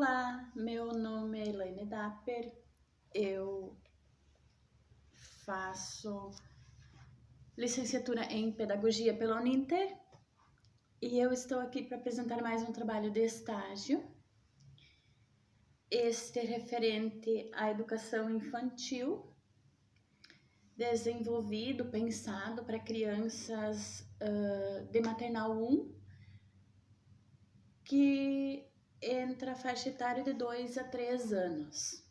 Olá, meu nome é Elaine Dapper, eu faço licenciatura em Pedagogia pela Uninter e eu estou aqui para apresentar mais um trabalho de estágio. Este é referente à educação infantil, desenvolvido, pensado para crianças de maternal 1, que entra a faixa etária de 2 a 3 anos.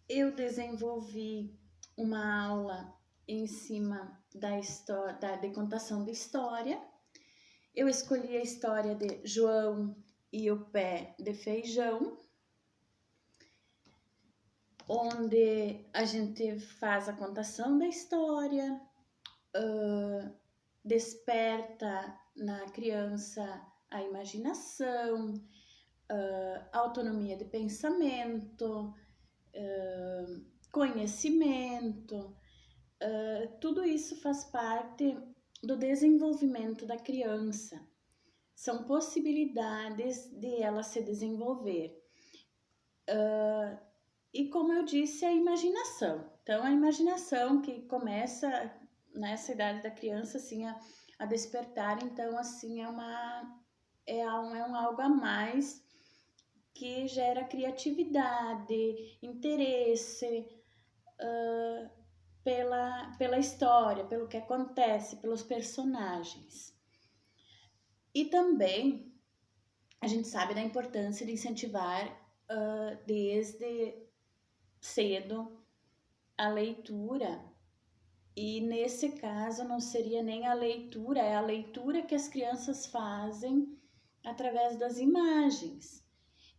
Eu desenvolvi uma aula em cima de contação de história. Eu escolhi a história de João e o pé de feijão, onde a gente faz a contação da história, desperta na criança a imaginação, a autonomia de pensamento, conhecimento, tudo isso faz parte do desenvolvimento da criança. São possibilidades de ela se desenvolver. E como eu disse, a imaginação. Então, a imaginação que começa nessa idade da criança, assim, a despertar, então, assim, é algo a mais que gera criatividade, interesse pela história, pelo que acontece, pelos personagens. E também a gente sabe da importância de incentivar desde cedo a leitura. E nesse caso não seria nem a leitura, é a leitura que as crianças fazem através das imagens.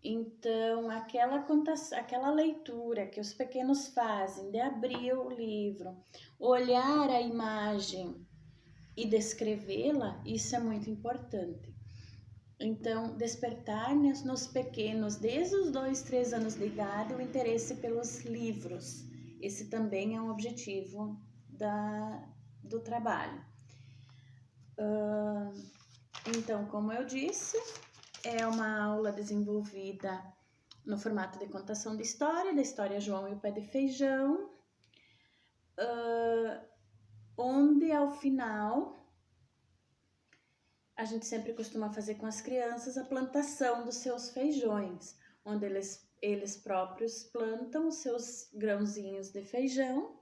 Então, aquela leitura que os pequenos fazem de abrir o livro, olhar a imagem e descrevê-la, isso é muito importante. Então, despertar nos pequenos, desde os 2, 3 anos de idade, o interesse pelos livros. Esse também é um objetivo do trabalho. Então, como eu disse, é uma aula desenvolvida no formato de contação de história, da história João e o pé de feijão, onde ao final a gente sempre costuma fazer com as crianças a plantação dos seus feijões, onde eles próprios plantam os seus grãozinhos de feijão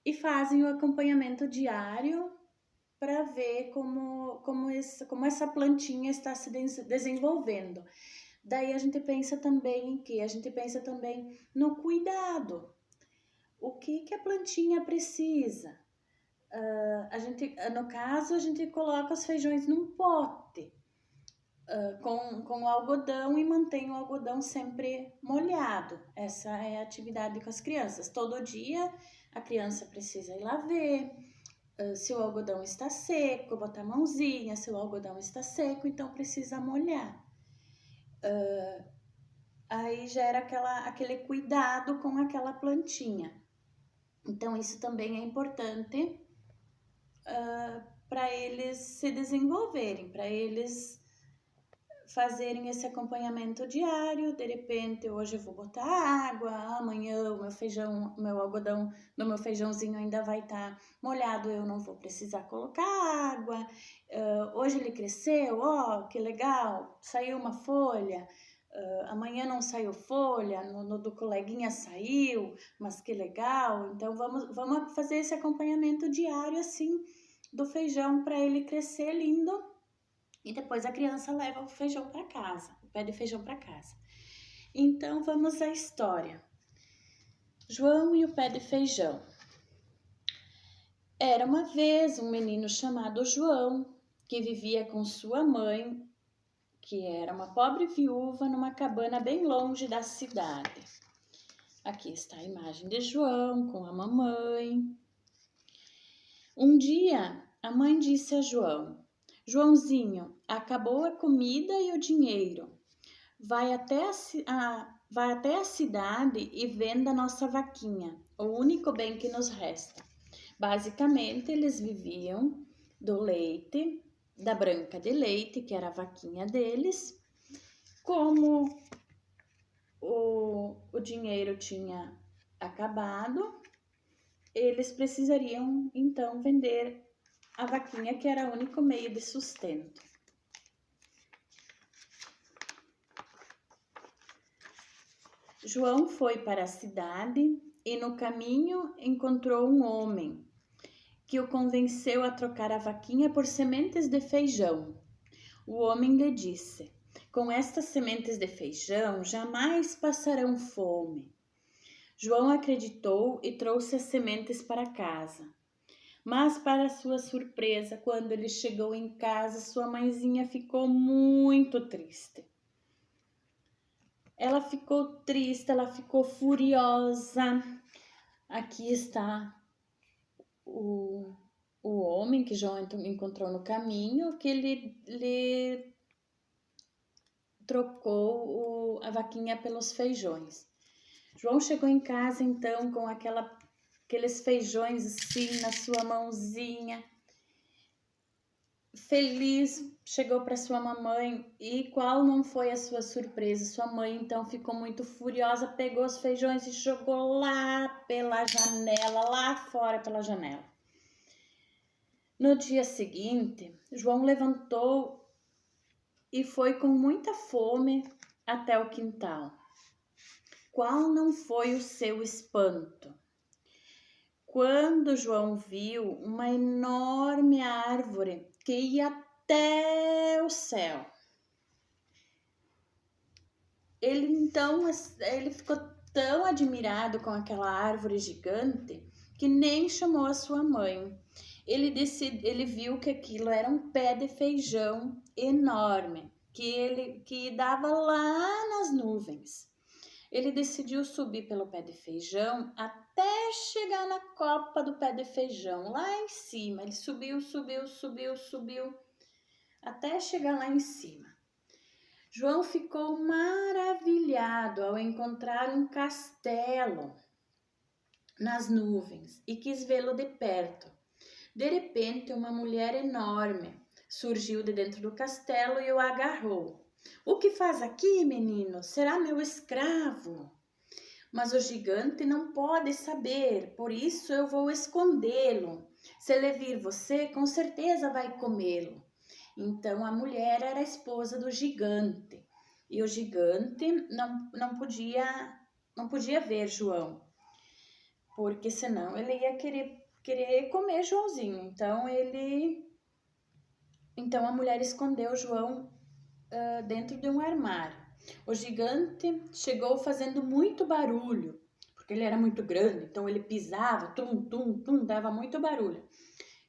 e fazem o acompanhamento diário para ver como essa plantinha está se desenvolvendo. Daí a gente pensa também em quê? A gente pensa também no cuidado. O que a plantinha precisa? No caso, a gente coloca os feijões num pote com o algodão e mantém o algodão sempre molhado. Essa é a atividade com as crianças. Todo dia a criança precisa ir lá ver se o algodão está seco, botar a mãozinha, se o algodão está seco, então precisa molhar. Aí gera aquele cuidado com aquela plantinha. Então, isso também é importante para eles se desenvolverem, para eles fazerem esse acompanhamento diário. De repente, hoje eu vou botar água, amanhã o meu algodão do meu feijãozinho ainda vai estar molhado, eu não vou precisar colocar água. Hoje ele cresceu, que legal, saiu uma folha. Amanhã não saiu folha, no do coleguinha saiu, mas que legal. Então vamos fazer esse acompanhamento diário assim do feijão para ele crescer lindo. E depois a criança leva o feijão para casa, o pé de feijão para casa. Então vamos à história. João e o pé de feijão. Era uma vez um menino chamado João que vivia com sua mãe, que era uma pobre viúva numa cabana bem longe da cidade. Aqui está a imagem de João com a mamãe. Um dia, a mãe disse a João: Joãozinho, acabou a comida e o dinheiro. Vai até a cidade e venda nossa vaquinha, o único bem que nos resta. Basicamente, eles viviam do leite da Branca de Leite, que era a vaquinha deles. Como o dinheiro tinha acabado, eles precisariam então vender a vaquinha, que era o único meio de sustento. João foi para a cidade e no caminho encontrou um homem que o convenceu a trocar a vaquinha por sementes de feijão. O homem lhe disse: com estas sementes de feijão jamais passarão fome. João acreditou e trouxe as sementes para casa. Mas, para sua surpresa, quando ele chegou em casa, sua mãezinha ficou muito triste. Ela ficou triste, ela ficou furiosa. Aqui está o homem que João encontrou no caminho, que lhe trocou a vaquinha pelos feijões. João chegou em casa então com aqueles feijões assim na sua mãozinha. Feliz, chegou para sua mamãe e qual não foi a sua surpresa? Sua mãe então ficou muito furiosa, pegou os feijões e jogou lá pela janela, lá fora pela janela. No dia seguinte, João levantou e foi com muita fome até o quintal. Qual não foi o seu espanto? Quando João viu uma enorme árvore que ia até o céu. Ele ficou tão admirado com aquela árvore gigante que nem chamou a sua mãe. Ele viu que aquilo era um pé de feijão enorme, que dava lá nas nuvens. Ele decidiu subir pelo pé de feijão até chegar na copa do pé de feijão, lá em cima. Ele subiu, até chegar lá em cima. João ficou maravilhado ao encontrar um castelo nas nuvens e quis vê-lo de perto. De repente, uma mulher enorme surgiu de dentro do castelo e o agarrou. O que faz aqui, menino? Será meu escravo? Mas o gigante não pode saber, por isso eu vou escondê-lo. Se ele vir você, com certeza vai comê-lo. Então a mulher era a esposa do gigante e o gigante não podia ver João, porque senão ele ia querer comer Joãozinho. Então a mulher escondeu João dentro de um armário. O gigante chegou fazendo muito barulho, porque ele era muito grande, então ele pisava, dava muito barulho.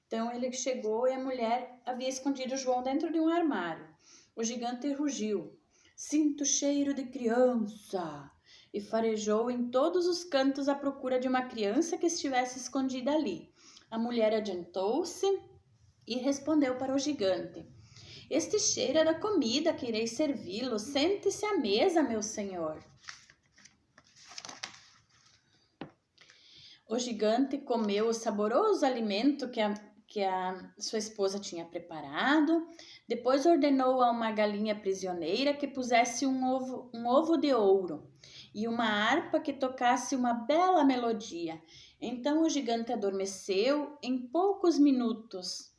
Então ele chegou e a mulher havia escondido João dentro de um armário. O gigante rugiu: sinto cheiro de criança, e farejou em todos os cantos à procura de uma criança que estivesse escondida ali. A mulher adiantou-se e respondeu para o gigante: este cheiro é da comida que irei servi-lo. Sente-se à mesa, meu senhor. O gigante comeu o saboroso alimento que a sua esposa tinha preparado. Depois ordenou a uma galinha prisioneira que pusesse um ovo de ouro e uma harpa que tocasse uma bela melodia. Então o gigante adormeceu em poucos minutos.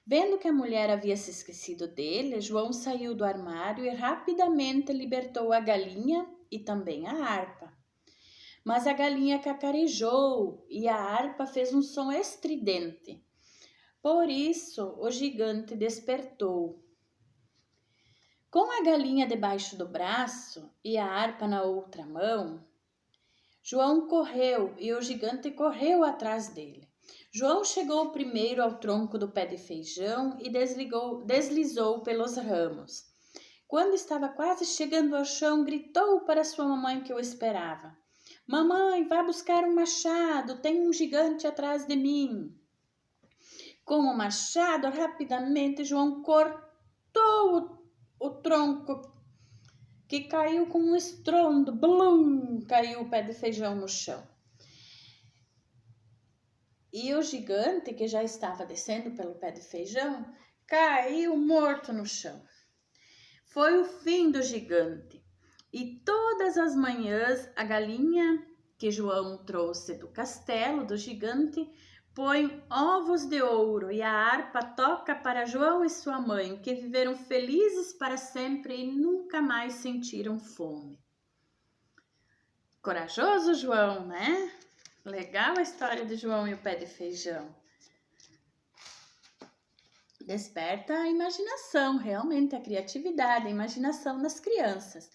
Vendo que a mulher havia se esquecido dele, João saiu do armário e rapidamente libertou a galinha e também a harpa. Mas a galinha cacarejou e a harpa fez um som estridente. Por isso, o gigante despertou. Com a galinha debaixo do braço e a harpa na outra mão, João correu e o gigante correu atrás dele. João chegou primeiro ao tronco do pé de feijão e deslizou pelos ramos. Quando estava quase chegando ao chão, gritou para sua mamãe que o esperava: mamãe, vá buscar um machado, tem um gigante atrás de mim. Com o machado, rapidamente, João cortou o tronco, que caiu com um estrondo. Blum! Caiu o pé de feijão no chão. E o gigante, que já estava descendo pelo pé de feijão, caiu morto no chão. Foi o fim do gigante. E todas as manhãs a galinha que João trouxe do castelo do gigante põe ovos de ouro e a harpa toca para João e sua mãe, que viveram felizes para sempre e nunca mais sentiram fome. Corajoso João, né? Legal a história de João e o pé de feijão. Desperta a imaginação, realmente a criatividade, a imaginação das crianças.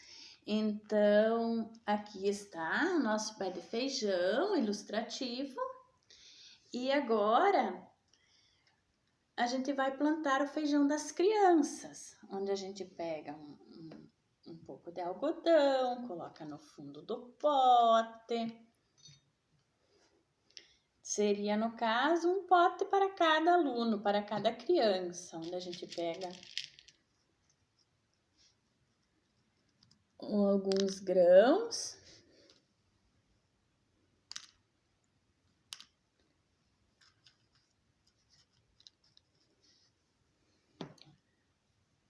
Então, aqui está o nosso pé de feijão ilustrativo. E agora a gente vai plantar o feijão das crianças, onde a gente pega um pouco de algodão, coloca no fundo do pote. Seria, no caso, um pote para cada aluno, para cada criança, onde a gente pega alguns grãos.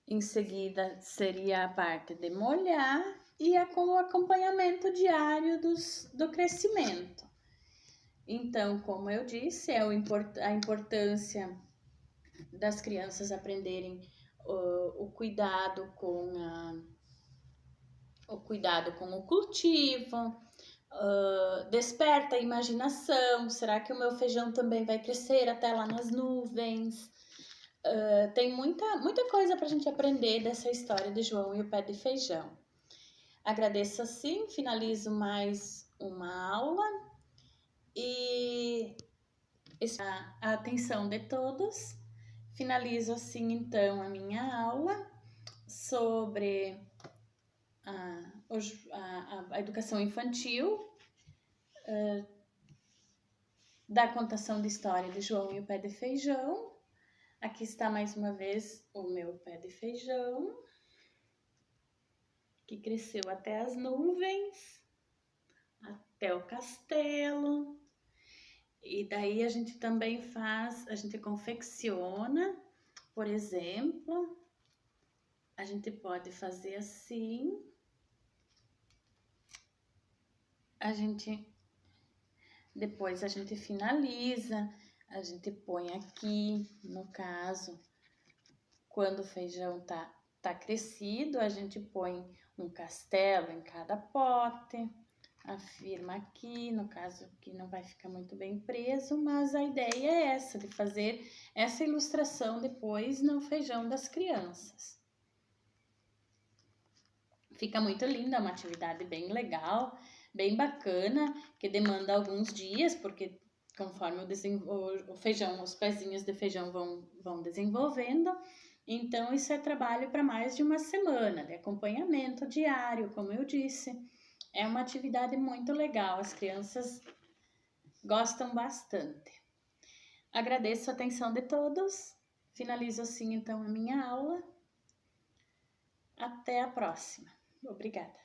Em seguida, seria a parte de molhar e com o acompanhamento diário do crescimento. Então, como eu disse, a importância das crianças aprenderem o cuidado com o cultivo, desperta a imaginação. Será que o meu feijão também vai crescer até lá nas nuvens? Tem muita coisa para a gente aprender dessa história de João e o pé de feijão. Agradeço assim, finalizo mais uma aula e a atenção de todos. Finalizo assim então a minha aula sobre a educação infantil, da contação de história de João e o pé de feijão. Aqui está mais uma vez o meu pé de feijão, que cresceu até as nuvens, até o castelo. E daí a gente também a gente confecciona, por exemplo, a gente pode fazer assim. Depois a gente finaliza, a gente põe aqui, no caso, quando o feijão tá crescido, a gente põe um castelo em cada pote, afirma aqui, no caso que não vai ficar muito bem preso, mas a ideia é essa, de fazer essa ilustração depois no feijão das crianças. Fica muito linda, é uma atividade bem legal, bem bacana, que demanda alguns dias, porque conforme o feijão, os pezinhos de feijão vão desenvolvendo. Então, isso é trabalho para mais de uma semana, de acompanhamento diário, como eu disse. É uma atividade muito legal, as crianças gostam bastante. Agradeço a atenção de todos. Finalizo assim, então, a minha aula. Até a próxima. Obrigada.